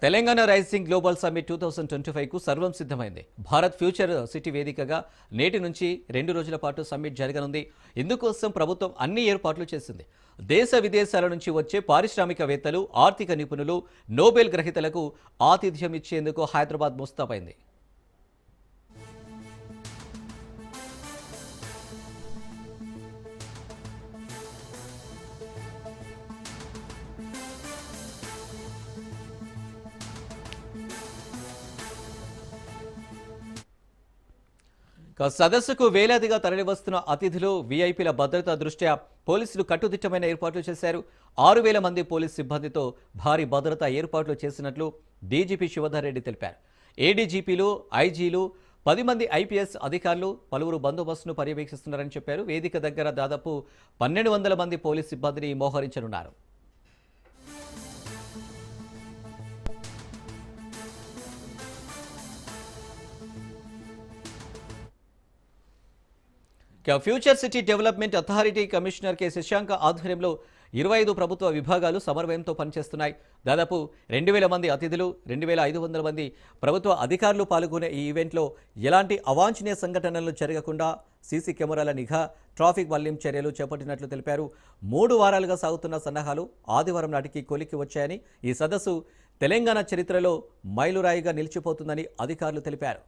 Telangana rising global summit 2025కు సర్వం సిద్ధమైంది. Bharat future city వేదికగా నేటి నుంచి 2 రోజుల పాటు సమ్మిట్ జరగనుంది. ఇందుకోసం ప్రభుత్వం అన్ని ఏర్పాట్లు చేసింది. దేశ విదేశాల నుంచి వచ్చే పారిశ్రామికవేత్తలు, ఆర్థిక నిపుణులు, నోబెల్ గ్రహీతలకు ఆతిథ్యం ఇచ్చేందుకు హైదరాబాద్ ముస్తాబైంది. సదస్సుకు వేలాదిగా తరలివస్తున్న అతిథులు, వీఐపీల భద్రత దృష్ట్యా పోలీసులు కట్టుదిట్టమైన ఏర్పాట్లు చేశారు. 6,000 మంది పోలీస్ సిబ్బందితో భారీ భద్రతా ఏర్పాట్లు చేసినట్లు డీజీపీ శివధర్ రెడ్డి తెలిపారు. ఏడీజీపీలు, ఐజీలు, 10 మంది ఐపీఎస్ అధికారులు పలువురు బందోబస్తును పర్యవేక్షిస్తున్నారని చెప్పారు. వేదిక దగ్గర దాదాపు 1,200 మంది పోలీస్ సిబ్బందిని మోహరించనున్నారు. Future city development authority commissioner K Shashanka ఆధ్వర్యంలో 25 ప్రభుత్వ విభాగాలు సమన్వయంతో పనిచేస్తున్నాయి. దాదాపు 2,000 మంది అతిథులు, 2,500 మంది ప్రభుత్వ అధికారులు పాల్గొనే ఈ ఈవెంట్లో ఎలాంటి అవాంఛనీయ సంఘటనలు జరగకుండా సీసీ కెమెరాల నిఘా, ట్రాఫిక్ వల్లిం చర్యలు చేపట్టినట్లు తెలిపారు. 3 వారాలుగా సాగుతున్న సన్నాహాలు ఆదివారం నాటికి కొలిక్కి వచ్చాయని, ఈ సదస్సు తెలంగాణ చరిత్రలో మైలురాయిగా నిలిచిపోతుందని అధికారులు తెలిపారు.